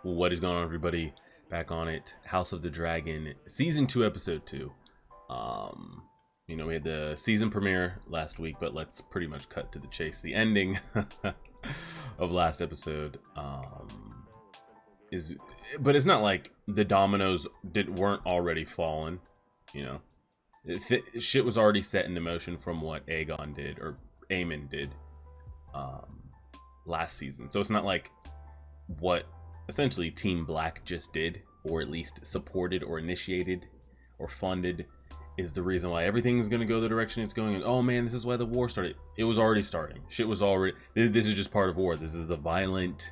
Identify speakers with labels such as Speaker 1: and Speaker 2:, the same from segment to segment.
Speaker 1: What is going on, everybody? Back on it. House of the Dragon, season 2, episode 2. Um, we had the season premiere last week, but let's pretty much cut to the chase. The ending of last episode but it's not like the dominoes weren't already fallen. Shit was already set into motion from what Aegon did, or Aemon did, last season. So it's not like what essentially Team Black just did, or at least supported or initiated or funded, is the reason why everything's going to go the direction it's going. And oh man, this is why the war started. It was already starting. Shit was already, this is just part of war. This is the violence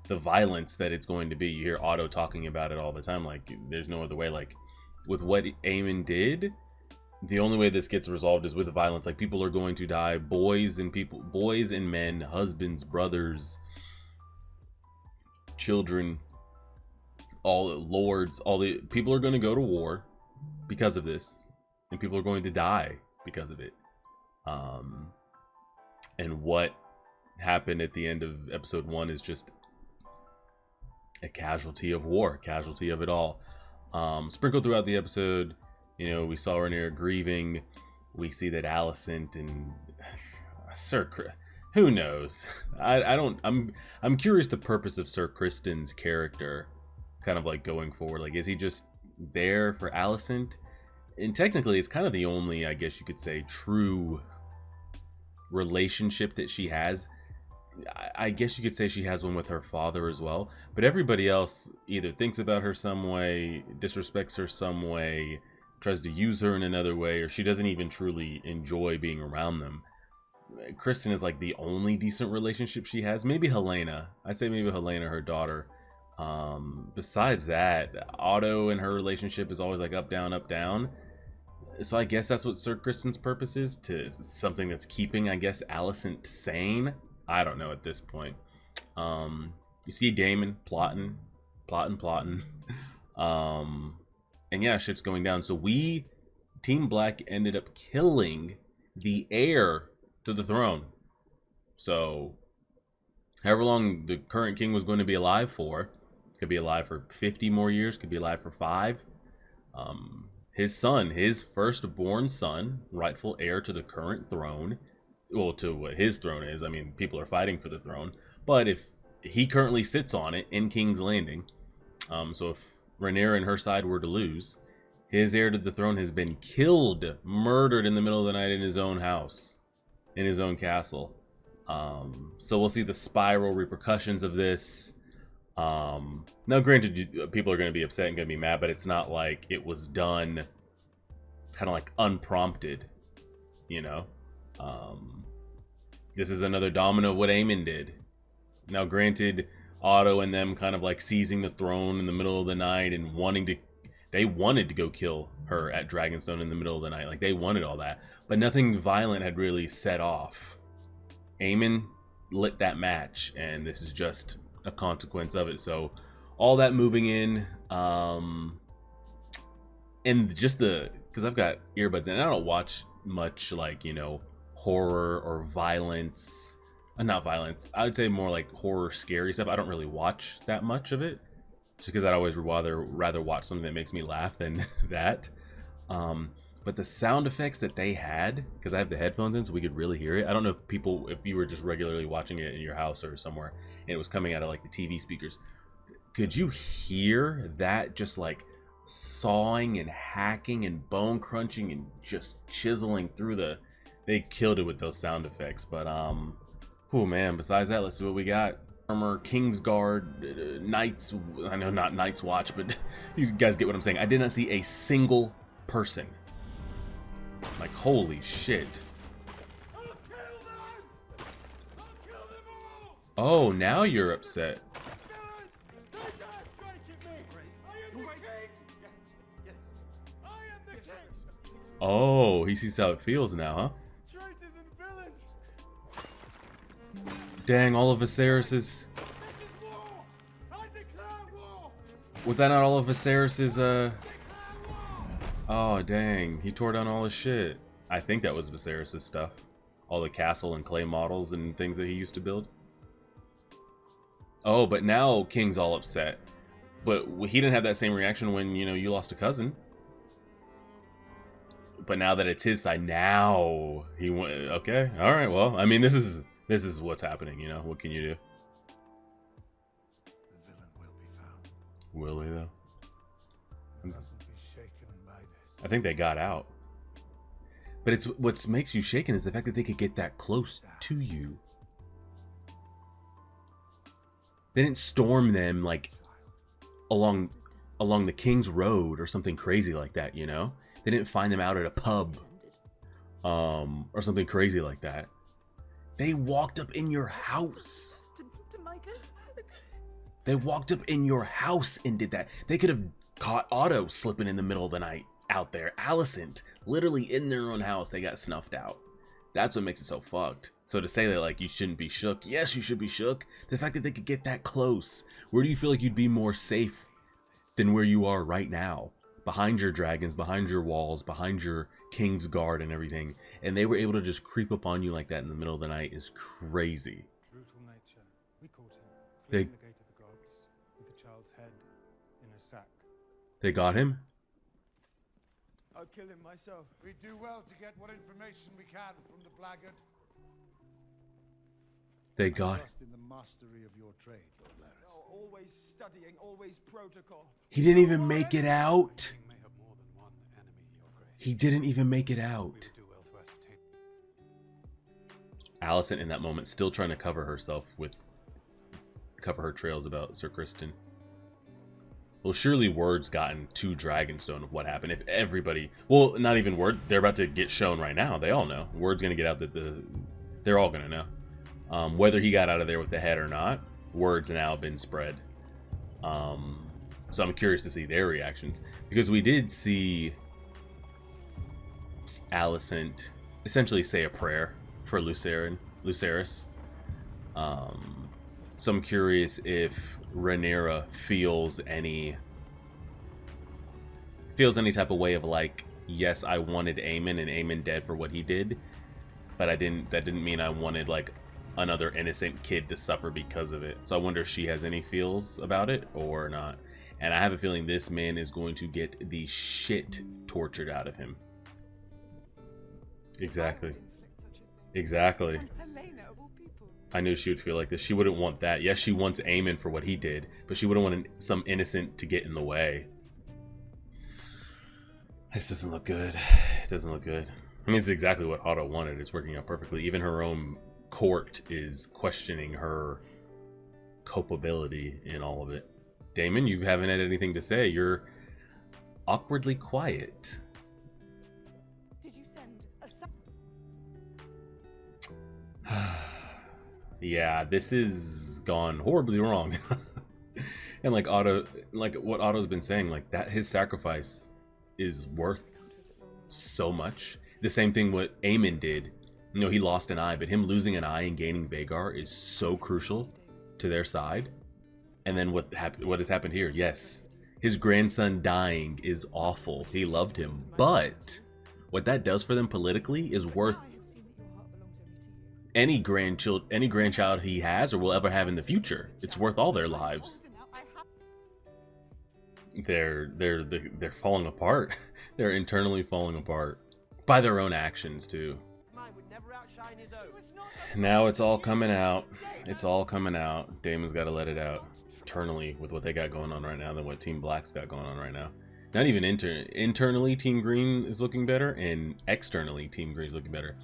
Speaker 1: that it's going to be. You hear Otto talking about it all the time. Like, there's no other way. Like, with what Aemon did, the only way this gets resolved is with violence. Like, people are going to die. Boys and men, husbands, brothers, children, all lords, all the people are going to go to war because of this, and people are going to die because of it. And what happened at the end of episode 1 is just a casualty of war, casualty of it all. Sprinkled throughout the episode, we saw Rhaenyra grieving. We see that Alicent and who knows? I'm curious the purpose of Sir Criston's character, kind of like going forward. Like, is he just there for Alicent? And technically, it's kind of the only, I guess you could say, true relationship that she has. I guess you could say she has one with her father as well. But everybody else either thinks about her some way, disrespects her some way, tries to use her in another way, or she doesn't even truly enjoy being around them. Criston is like the only decent relationship she has. Maybe Helaena. I'd say maybe Helaena, her daughter. Besides that, Otto and her relationship is always like up, down, up, down. So I guess that's what Sir Criston's purpose is, to something that's keeping, I guess, Alicent sane. I don't know at this point. You see Daemon plotting. And yeah, shit's going down. So Team Black ended up killing the heir to the throne. So however long the current king was going to be alive for, could be alive for 50 more years, could be alive for 5. His son, his firstborn son, rightful heir to the current throne, well, to what his throne is. I mean, people are fighting for the throne, but if he currently sits on it in King's Landing, so if Rhaenyra and her side were to lose, his heir to the throne has been killed, murdered in the middle of the night in his own house, in his own castle. So we'll see the spiral repercussions of this. Now granted, people are going to be upset and going to be mad, but it's not like it was done kind of like unprompted, this is another domino of what Aemon did. Now granted, Otto and them kind of like seizing the throne in the middle of the night and they wanted to go kill her at Dragonstone in the middle of the night. Like, they wanted all that, but nothing violent had really set off. Aemon lit that match, and this is just a consequence of it. So all that moving in, and just because I've got earbuds in, and I don't watch much like, horror or violence. Not violence, I would say more like horror, scary stuff. I don't really watch that much of it, just because I'd always rather watch something that makes me laugh than that. But the sound effects that they had, because I have the headphones in so we could really hear it. I don't know if you were just regularly watching it in your house or somewhere and it was coming out of like the TV speakers, could you hear that just like sawing and hacking and bone crunching and just chiseling through they killed it with those sound effects. But oh man, besides that, let's see what we got. Armor, Kingsguard, Knights. I know, not Night's Watch, but you guys get what I'm saying. I did not see a single person. Like, holy shit. Oh, now you're upset. Oh, he sees how it feels now, huh? Dang, all of Viserys's... Was that not all of Viserys's, Oh, dang. He tore down all his shit. I think that was Viserys' stuff. All the castle and clay models and things that he used to build. Oh, but now King's all upset. But he didn't have that same reaction when, you know, you lost a cousin. But now that it's his side, now he went. Okay, all right. Well, I mean, this is what's happening. You know, what can you do?
Speaker 2: The villain will be found.
Speaker 1: Will he though?
Speaker 2: He mustn't be shaken by this.
Speaker 1: I think they got out. But it's what makes you shaken is the fact that they could get that close to you. They didn't storm them like along the King's Road or something crazy like that, you know? They didn't find them out at a pub. Or something crazy like that. They walked up in your house. They walked up in your house and did that. They could have caught Otto slipping in the middle of the night out there. Alicent, literally in their own house, they got snuffed out. That's what makes it so fucked. So to say that, like, you shouldn't be shook, yes, you should be shook. The fact that they could get that close. Where do you feel like you'd be more safe than where you are right now? Behind your dragons, behind your walls, behind your King's Guard and everything. And they were able to just creep up on you like that in the middle of the night is crazy.
Speaker 3: Brutal nature. We caught him.
Speaker 1: They-
Speaker 3: Clearing the gate of the gods with the child's head in a sack.
Speaker 1: They got him?
Speaker 4: I'll kill him myself.
Speaker 2: We do well to get what information we can from the blackguard.
Speaker 1: They got him.
Speaker 2: Trust in the mastery of your trade, Lord Larys.
Speaker 4: Oh, always studying, always protocol.
Speaker 1: He didn't even make it out.
Speaker 2: May have more than one enemy, Your Grace.
Speaker 1: He didn't even make it out.
Speaker 2: Do well to ascertain.
Speaker 1: Alicent in that moment still trying to cover her trails about Sir Criston. Well, surely word's gotten to Dragonstone of what happened. If everybody, well, not even word, they're about to get shown right now. They all know. Word's gonna get out that they're all gonna know. Whether he got out of there with the head or not, word's now been spread. So I'm curious to see their reactions, because we did see Alicent essentially say a prayer for Lucerys. So I'm curious if Rhaenyra feels any type of way of like, yes, I wanted Aemon and Aemon dead for what he did, but that didn't mean I wanted like another innocent kid to suffer because of it. So I wonder if she has any feels about it or not. And I have a feeling this man is going to get the shit tortured out of him. Exactly. Exactly. I knew she would feel like this. She wouldn't want that. Yes, she wants Aemon for what he did, but she wouldn't want some innocent to get in the way. This doesn't look good. It doesn't look good. I mean, it's exactly what Otto wanted. It's working out perfectly. Even her own court is questioning her culpability in all of it. Daemon, you haven't had anything to say. You're awkwardly quiet.
Speaker 5: Did you send a
Speaker 1: Yeah, this has gone horribly wrong. And like Otto, like what Otto's been saying, like that his sacrifice is worth so much. The same thing what Aemon did. You know, he lost an eye, but him losing an eye and gaining Vhagar is so crucial to their side. And then what has happened here? Yes, his grandson dying is awful. He loved him, but what that does for them politically is worth any grandchild he has or will ever have in the future. It's worth all their lives. They're falling apart. They're internally falling apart by their own actions too. Now it's all coming out. It's all coming out. Daemon's got to let it out internally with what they got going on right now than what Team Black's got going on right now. Not even internally, Team Green is looking better, and externally, Team Green is looking better.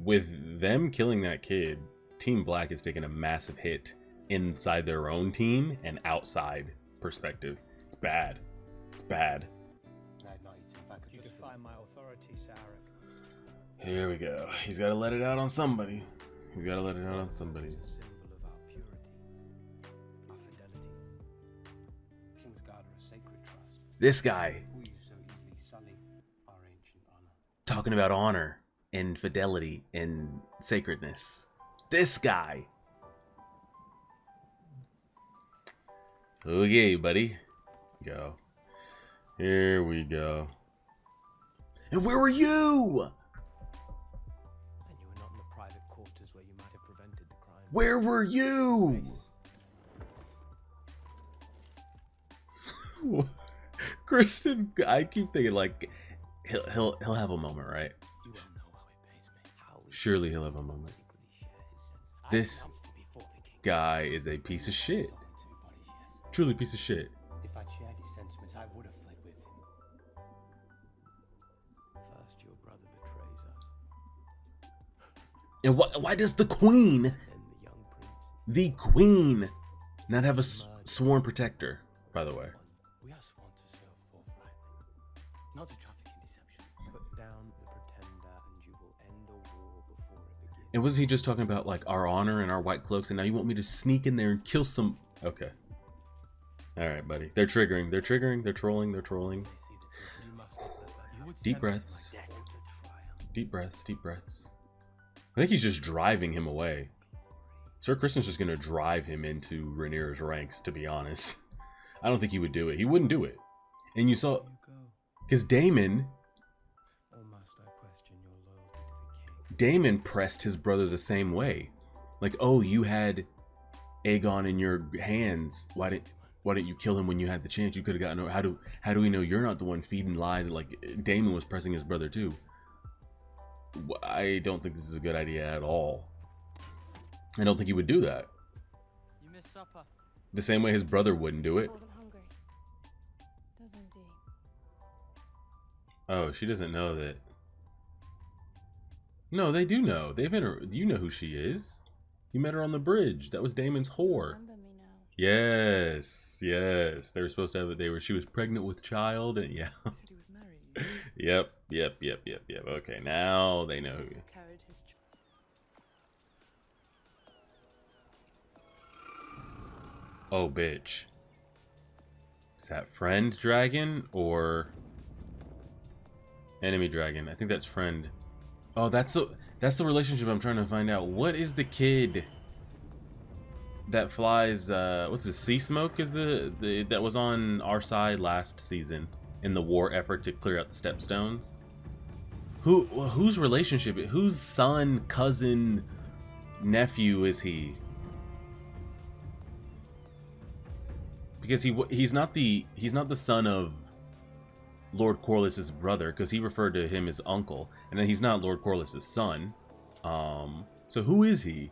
Speaker 1: With them killing that kid, Team Black is taking a massive hit inside their own team and outside perspective. It's bad. It's bad.
Speaker 4: You defy my authority, Sarek.
Speaker 1: Here we go. He's got to let it out on somebody. He's got to let it out on somebody.
Speaker 4: It's a symbol of our purity, our fidelity. King's Guard are a sacred trust.
Speaker 1: This guy
Speaker 4: Will you so easily sully our ancient honor?
Speaker 1: talking about honor and fidelity and sacredness. This guy. Okay, buddy. Go. Here we go. And where were you?
Speaker 4: And you were not in the private quarters where you might have prevented the crime.
Speaker 1: Where were you? Kristen, I keep thinking like he'll have a moment, right?
Speaker 4: You won't know how it pays me. How we
Speaker 1: Surely he'll have a moment.
Speaker 4: secretly share his sense. I
Speaker 1: This
Speaker 4: announced it before the king.
Speaker 1: guy is a piece of shit.
Speaker 4: Fallen to your bodies, yes.
Speaker 1: Truly piece of shit.
Speaker 4: If I'd shared his sentiments, I would have fled with him. First, your brother betrays us.
Speaker 1: And why does the queen,
Speaker 4: Then the young prince.
Speaker 1: the queen, not have a sworn protector? By the way,
Speaker 4: We are sworn to serve forthrightly, not to traffic in deception.
Speaker 3: Put down the pretender, and you will end a war before it begins.
Speaker 1: and was he just talking about like our honor and our white cloaks? And now you want me to sneak in there and kill some? Okay. All right, buddy. They're triggering. They're triggering. They're trolling. They're trolling.
Speaker 4: They see the truth. You must remember, you would
Speaker 1: Deep
Speaker 4: send me to my
Speaker 1: breaths.
Speaker 4: death or to triumph.
Speaker 1: Deep breaths. Deep breaths. I think he's just driving him away. Sir Kristen's just gonna drive him into Rhaenyra's ranks. To be honest, I don't think he would do it. He wouldn't do it. And you saw,
Speaker 3: You go,
Speaker 1: because Daemon
Speaker 3: or must I question your loyalty to the king?
Speaker 1: Daemon pressed his brother the same way. Like, oh, you had Aegon in your hands. Why didn't you kill him when you had the chance? You could have gotten. How do we know you're not the one feeding lies? Like Daemon was pressing his brother too. I don't think this is a good idea at all. I don't think he would do that.
Speaker 6: You missed supper.
Speaker 1: The same way his brother wouldn't do it.
Speaker 5: Wasn't hungry. Doesn't he?
Speaker 1: Oh, she doesn't know that. No, they do know. They've been. You know who she is. You met her on the bridge. That was Daemon's whore.
Speaker 5: Remember me now.
Speaker 1: Yes, yes. They were supposed to have it. She was pregnant with child, and yeah.
Speaker 6: He said he would marry you.
Speaker 1: Yep. Okay, now they know who.
Speaker 6: Carried his child.
Speaker 1: Oh, bitch. Is that friend dragon or enemy dragon? I think that's friend. Oh, that's the relationship I'm trying to find out. What is the kid that flies? What's this? Sea Smoke is the that was on our side last season in the war effort to clear out the stepstones. Whose relationship? Whose son, cousin, nephew is he? Because he's not the son of Lord Corlys's brother, because he referred to him as uncle, and then he's not Lord Corlys's son. So who is he?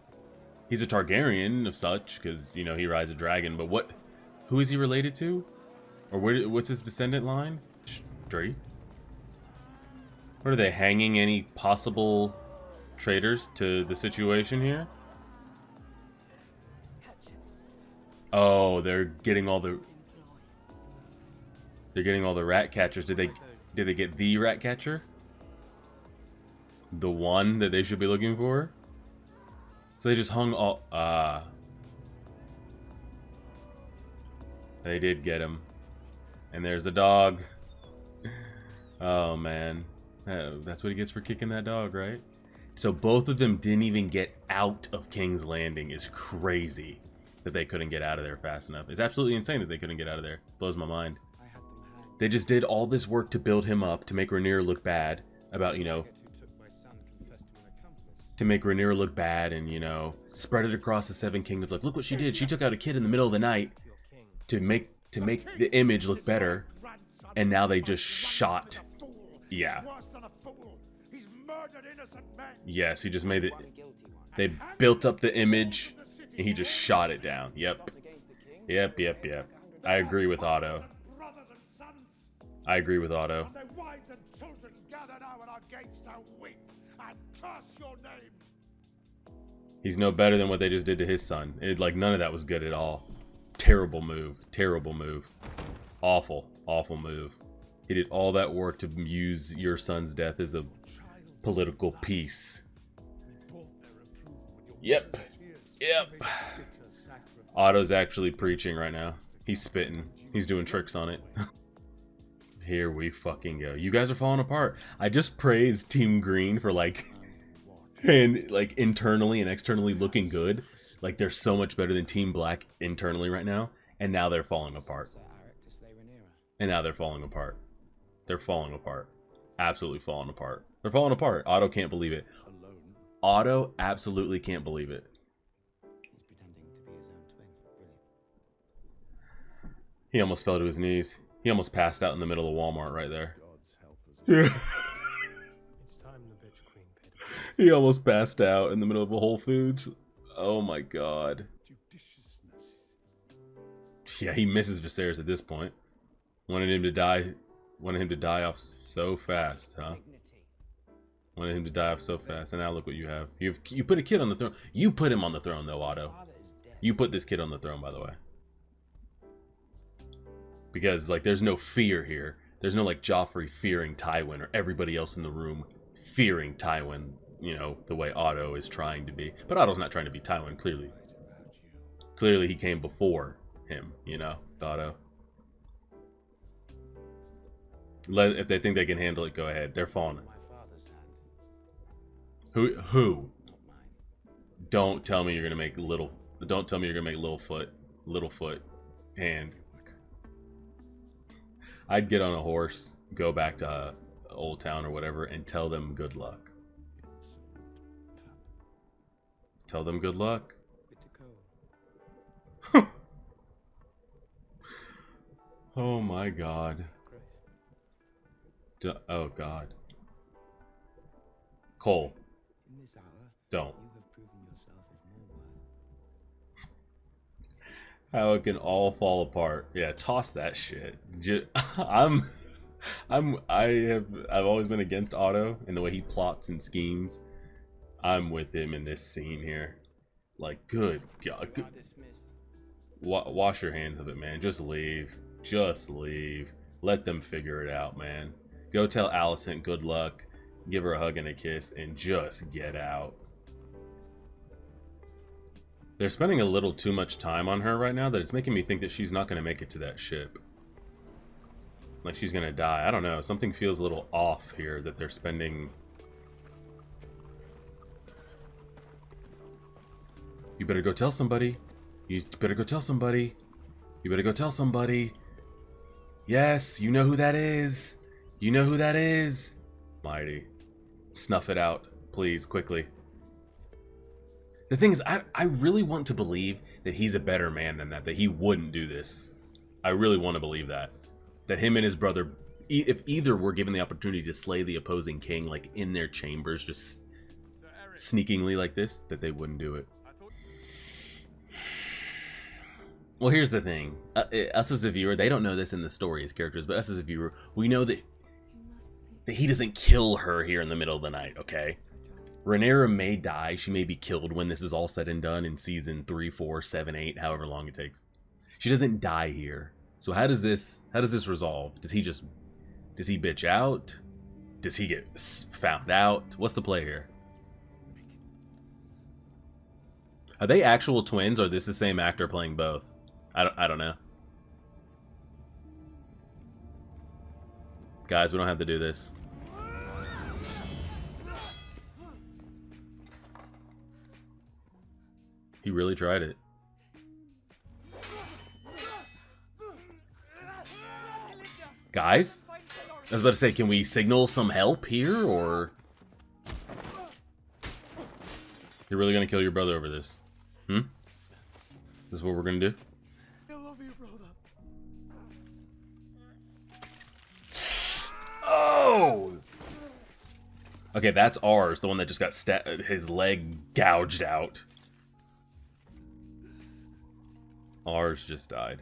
Speaker 1: He's a Targaryen of such, because you know he rides a dragon. But who is he related to, or what's his descendant line? Straight. What are they hanging any possible traitors to the situation here? Oh, they're getting all the rat catchers. Did they get the rat catcher? The one that they should be looking for? So they just hung all they did get him. And there's the dog. Oh man. That's what he gets for kicking that dog, right? So both of them didn't even get out of King's Landing. Is crazy that they couldn't get out of there fast enough. It's absolutely insane that they couldn't get out of there. Blows my mind.
Speaker 4: I had them hanged.
Speaker 1: They just did all this work to build him up, to make Rhaenyra look bad about, you know,
Speaker 3: Who took my son confessed to an accomplice.
Speaker 1: to make Rhaenyra look bad and, you know, spread it across the Seven Kingdoms. Like, look what she did. She took out a kid in the middle of the night
Speaker 3: To your king.
Speaker 1: to make the image look better. And now they just shot. Yeah.
Speaker 2: Worse than a fool. He's murdered innocent men.
Speaker 1: Yes, he just made it.
Speaker 4: One guilty one.
Speaker 1: They built up the image and he just shot it down. Yep.
Speaker 4: Against the king.
Speaker 1: Yep. I agree with Otto.
Speaker 2: Brothers and sons,
Speaker 1: I agree with Otto.
Speaker 2: and their wives and children gather now at our gates to weep and curse your name.
Speaker 1: He's no better than what they just did to his son. Like, none of that was good at all. Terrible move. Awful move. He did all that work to use your son's death as a political piece. Yep. Otto's actually preaching right now. He's spitting. He's doing tricks on it. Here we fucking go. You guys are falling apart. I just praised Team Green for internally and externally looking good. Like, they're so much better than Team Black internally right now. And now they're falling apart.
Speaker 4: Set Arik to slay Rhaenyra.
Speaker 1: And now they're falling apart. They're falling apart. Absolutely falling apart. They're falling apart. Otto can't believe it.
Speaker 2: Alone.
Speaker 1: Otto absolutely can't believe it.
Speaker 4: He's pretending to be his own twin. Brilliant.
Speaker 1: He almost fell to his knees. He almost passed out in the middle of Walmart right there.
Speaker 2: God's help us.
Speaker 1: Yeah.
Speaker 3: It's time the bitch queen paid a price.
Speaker 1: He almost passed out in the middle of a Whole Foods. Oh my god.
Speaker 2: Judiciousness.
Speaker 1: Yeah, he misses Viserys at this point. Wanted him to die off so fast, huh? Wanted him to die off so fast, and now look what you have. You put a kid on the throne. You put him on the throne, though, Otto. You put this kid on the throne, by the way. Because, like, there's no fear here. There's no, like, Joffrey fearing Tywin or everybody else in the room fearing Tywin, you know, the way Otto is trying to be. But Otto's not trying to be Tywin, clearly. Clearly, he came before him, you know, Otto. If they think they can handle it, go ahead. They're falling.
Speaker 4: My father's hand,
Speaker 1: Who?
Speaker 4: not mine.
Speaker 1: Don't tell me you're gonna make little. Don't tell me you're gonna make Littlefoot hand. I'd get on a horse, go back to Old Town or whatever, and tell them good luck. Tell them good luck.
Speaker 3: Bitter cold.
Speaker 1: Oh my god.
Speaker 3: Grace.
Speaker 1: Oh god. Cole,
Speaker 4: In this hour,
Speaker 1: don't.
Speaker 4: you have proven yourself of more worth.
Speaker 1: How it can all fall apart. Yeah, toss that shit. I've always been against Otto and the way he plots and schemes. I'm with him in this scene here. Like, good god.
Speaker 4: You are dismissed.
Speaker 1: Wash your hands of it, man. Just leave. Just leave. Let them figure it out, man. Go tell Alicent good luck. Give her a hug and a kiss and just get out. They're spending a little too much time on her right now that it's making me think that she's not going to make it to that ship. Like she's going to die. I don't know. Something feels a little off here that they're spending... You better go tell somebody. You better go tell somebody. You better go tell somebody. Yes, you know who that is. You know who that is. Mighty. Snuff it out, please, quickly. The thing is, I really want to believe that he's a better man than that he wouldn't do this. I really want to believe that. That him and his brother, if either were given the opportunity to slay the opposing king, like in their chambers, just sneakingly like this, that they wouldn't do it. Well, here's the thing. Us as a viewer, they don't know this in the story as characters, but us as a viewer, we know that he doesn't kill her here in the middle of the night, okay? Rhaenyra may die. She may be killed when this is all said and done in season 3, 4, 7, 8, however long it takes. She doesn't die here. So how does this resolve? Does he bitch out? Does he get found out? What's the play here? Are they actual twins, or is this the same actor playing both? I don't know. Guys, we don't have to do this. He really tried it. Guys? I was about to say, can we signal some help here, or... You're really gonna kill your brother over this? Hmm? This is what we're gonna do?
Speaker 2: I love you, brother.
Speaker 1: Oh! Okay, that's ours. The one that just got his leg gouged out. Ours just died.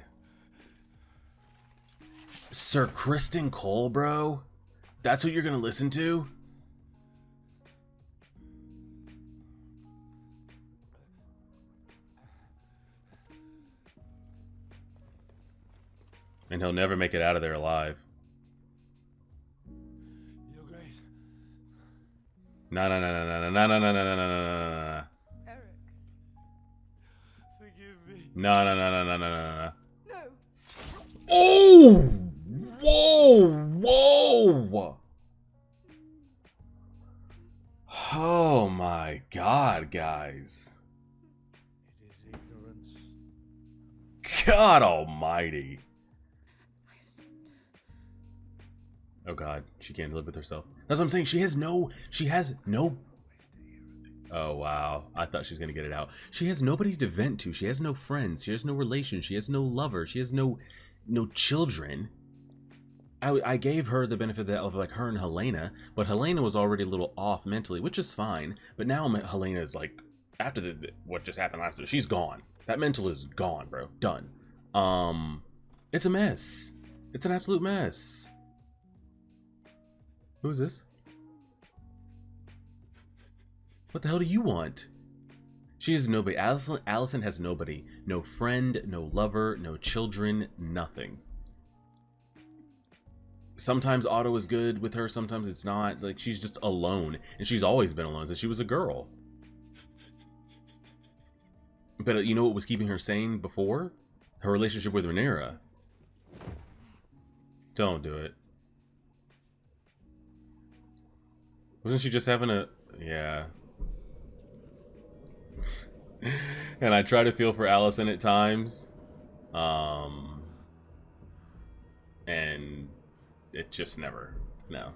Speaker 1: Sir Criston Cole, bro? That's what you're gonna listen to? And he'll never make it out of there alive.
Speaker 2: Your Grace.
Speaker 1: No.
Speaker 6: Eric.
Speaker 2: Forgive me.
Speaker 1: No.
Speaker 6: No.
Speaker 1: Oh! Whoa! Oh my god, guys.
Speaker 2: It is ignorance.
Speaker 1: God almighty. Oh god, she can't live with herself. That's what I'm saying. She has no... Oh wow, I thought she was gonna get it out. She has nobody to vent to. She has no friends. She has no relations. She has no lover. She has no children. I gave her the benefit of like her and Helena, but Helena was already a little off mentally, which is fine. But now Helena is like, after what just happened last year, she's gone. That mental is gone, bro. Done. It's a mess. It's an absolute mess. Who is this? What the hell do you want? She has nobody. Allison has nobody. No friend, no lover, no children, nothing. Sometimes Otto is good with her, sometimes it's not. Like, she's just alone. And she's always been alone since she was a girl. But you know what was keeping her sane before? Her relationship with Rhaenyra. Don't do it. Wasn't she just having a... Yeah. And I try to feel for Allison at times. And it just never... No.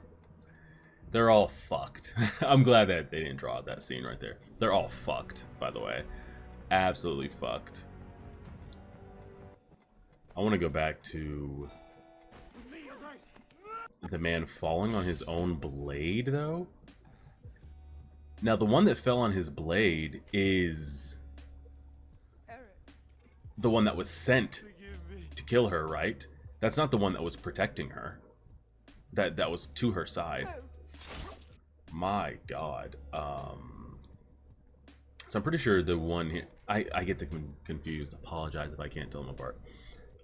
Speaker 1: They're all fucked. I'm glad that they didn't draw that scene right there. They're all fucked, by the way. Absolutely fucked. I want to go back to the man falling on his own blade, though. Now, the one that fell on his blade is the one that was sent to kill her, right? That's not the one that was protecting her. That was to her side. My God. So I'm pretty sure the one here... I get them confused. Apologize if I can't tell them apart.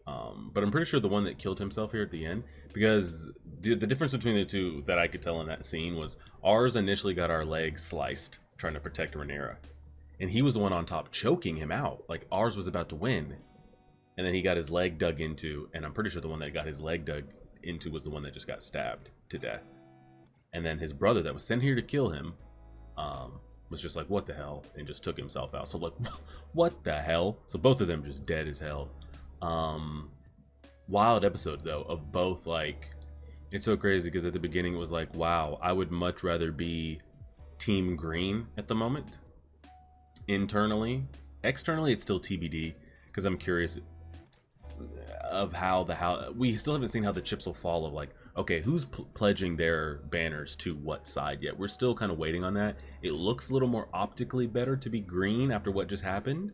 Speaker 1: But I'm pretty sure the one that killed himself here at the end, because the difference between the two that I could tell in that scene was ours initially got our legs sliced trying to protect Rhaenyra, and he was the one on top choking him out. Like, ours was about to win, and then he got his leg dug into, and I'm pretty sure the one that got his leg dug into was the one that just got stabbed to death. And then his brother that was sent here to kill him was just like, what the hell, and just took himself out. So like, what the hell? So both of them just dead as hell. Wild episode though of both. Like, it's so crazy because at the beginning it was like, wow, I would much rather be Team Green at the moment. Internally, externally it's still TBD, because I'm curious of how we still haven't seen how the chips will fall of like, okay, who's pledging their banners to what side yet. We're still kind of waiting on that. It looks a little more optically better to be green after what just happened.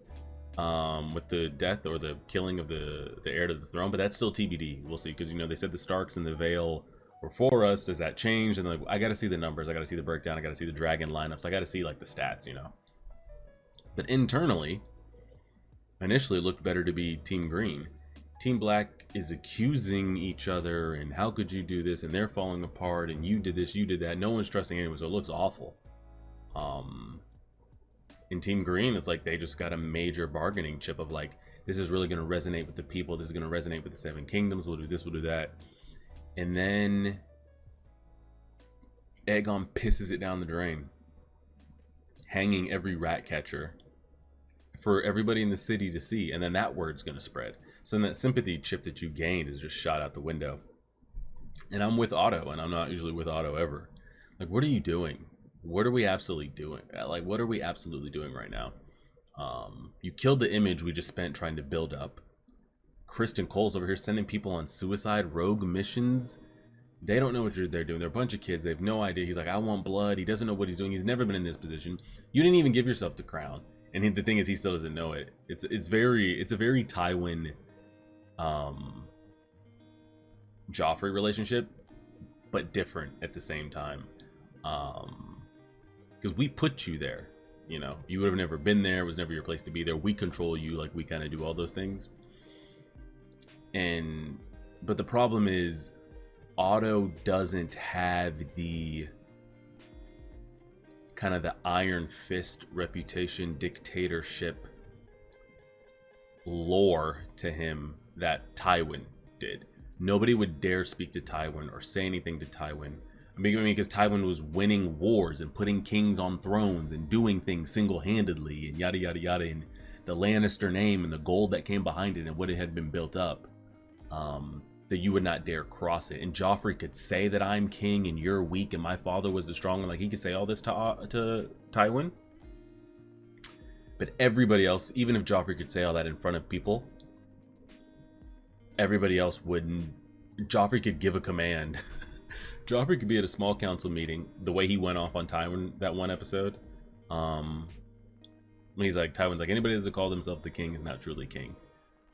Speaker 1: With the death or the killing of the heir to the throne, but that's still TBD. We'll see, because you know they said the Starks and the Vale were for us. Does that change? And like, I got to see the numbers, I got to see the breakdown, I got to see the dragon lineups, I got to see like the stats, you know. But internally, initially it looked better to be Team Green. Team Black is accusing each other, and how could you do this? And they're falling apart, and you did this, you did that. No one's trusting anyone, so it looks awful. In Team Green, it's like they just got a major bargaining chip of like, this is really going to resonate with the people. This is going to resonate with the Seven Kingdoms. We'll do this, we'll do that. And then Aegon pisses it down the drain, hanging every rat catcher for everybody in the city to see. And then that word's going to spread. So then that sympathy chip that you gained is just shot out the window. And I'm with Otto, and I'm not usually with Otto ever. Like, what are you doing? What are we absolutely doing? Like, what are we absolutely doing right now? You killed the image we just spent trying to build up. Kristen Cole's over here sending people on suicide rogue missions. They don't know what they're doing. They're a bunch of kids. They have no idea. He's like, I want blood. He doesn't know what he's doing. He's never been in this position. You didn't even give yourself the crown. And the thing is, he still doesn't know it. It's a very Tywin Joffrey relationship, but different at the same time. Because we put you there, you know, you would have never been there. It was never your place to be there. We control you, like we kind of do all those things. But the problem is, Otto doesn't have the kind of the iron fist reputation, dictatorship lore to him that Tywin did. Nobody would dare speak to Tywin or say anything to Tywin. I mean, because Tywin was winning wars and putting kings on thrones and doing things single-handedly and yada yada yada, and the Lannister name and the gold that came behind it and what it had been built up, that you would not dare cross it. And Joffrey could say that I'm king and you're weak and my father was the strong one. Like, he could say all this to Tywin. But everybody else, even if Joffrey could say all that in front of people, everybody else wouldn't Joffrey could give a command. Joffrey could be at a small council meeting, the way he went off on Tywin that one episode. When he's like, Tywin's like, anybody that calls themselves the king is not truly king.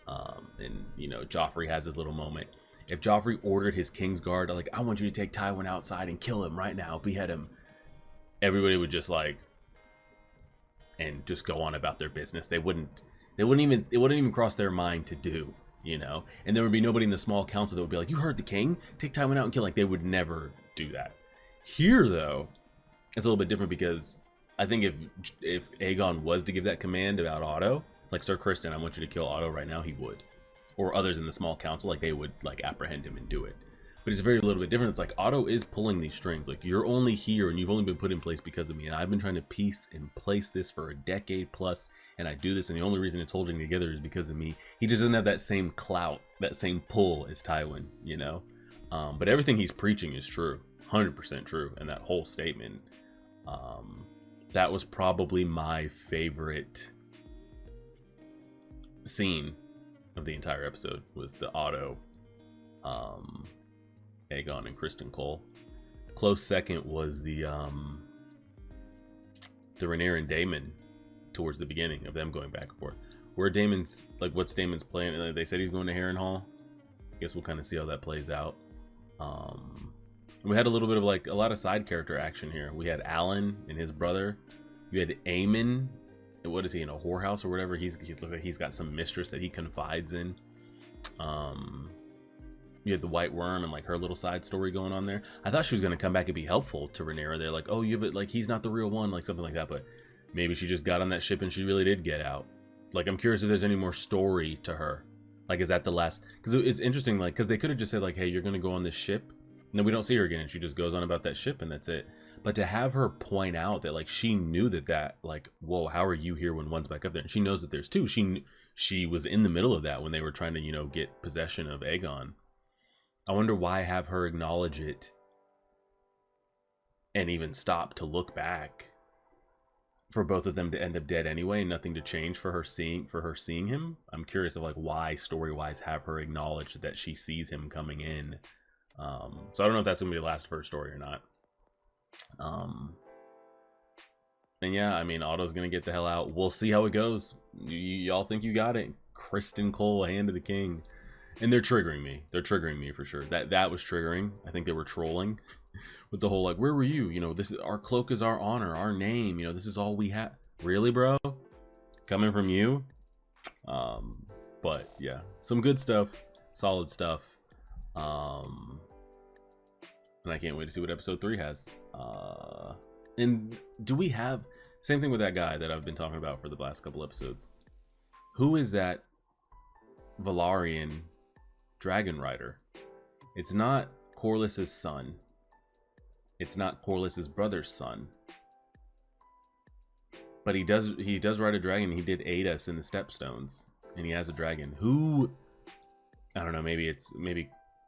Speaker 1: And you know, Joffrey has his little moment. If Joffrey ordered his Kingsguard, like, I want you to take Tywin outside and kill him right now, behead him, everybody would just like, and just go on about their business. It wouldn't even cross their mind to do, you know. And there would be nobody in the small council that would be like, you heard the king, take Tywin out and kill. Like, they would never do that. Here though, it's a little bit different, because I think if Aegon was to give that command about Otto, like, Sir Criston, I want you to kill Otto right now, he would. Or others in the small council, like, they would like apprehend him and do it. But it's very little bit different. It's like, Otto is pulling these strings. Like, you're only here and you've only been put in place because of me. And I've been trying to piece and place this for a decade plus. And I do this. And the only reason it's holding together is because of me. He just doesn't have that same clout, that same pull as Tywin, you know? But everything he's preaching is true. 100% true. And that whole statement, that was probably my favorite scene of the entire episode, was the Otto, Aegon and Criston Cole. Close second was the Rhaenyra and Daemon towards the beginning of them going back and forth. Where Daemon's, like, what's Daemon's plan? They said he's going to Harrenhal. I guess we'll kind of see how that plays out. We had a little bit of like a lot of side character action here. We had Alan and his brother. You had Aemon. What is he, in a whorehouse or whatever? He's like, he's got some mistress that he confides in. You had the White Worm and like her little side story going on there. I thought she was going to come back and be helpful to Rhaenyra. They're like, oh, you have it, like, he's not the real one, like something like that. But maybe she just got on that ship and she really did get out. Like, I'm curious if there's any more story to her. Like, is that the last? Because it's interesting, like, because they could have just said like, hey, you're going to go on this ship, and then we don't see her again, and she just goes on about that ship and that's it. But to have her point out that like she knew that like, whoa, how are you here when one's back up there? And she knows that there's two. She was in the middle of that when they were trying to, you know, get possession of Aegon. I wonder why have her acknowledge it and even stop to look back for both of them to end up dead anyway, and nothing to change for her seeing him. I'm curious of like why story-wise have her acknowledge that she sees him coming in. So I don't know if that's gonna be the last of her story or not. And yeah, I mean, Otto's gonna get the hell out. We'll see how it goes. Y'all think you got it? Criston Cole, Hand of the King. And they're triggering me. They're triggering me for sure. That was triggering. I think they were trolling with the whole like, where were you? You know, this is our cloak, is our honor, our name. You know, this is all we have. Really, bro? Coming from you? But yeah, some good stuff, solid stuff. And I can't wait to see what episode 3 has. And do we have same thing with that guy that I've been talking about for the last couple episodes? Who is that Valyrian dragon rider? It's not Corlys's son. It's not Corlys's brother's son. But he does ride a dragon. He did aid us in the Stepstones, and he has a dragon. Who, I don't know, maybe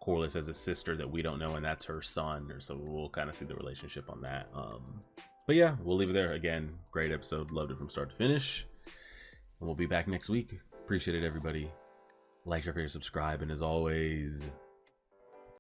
Speaker 1: Corlys has a sister that we don't know, and that's her son, or so we'll kind of see the relationship on that. But yeah, we'll leave it there. Again, great episode, loved it from start to finish, and we'll be back next week. Appreciate it, everybody. Like, share, subscribe, and as always,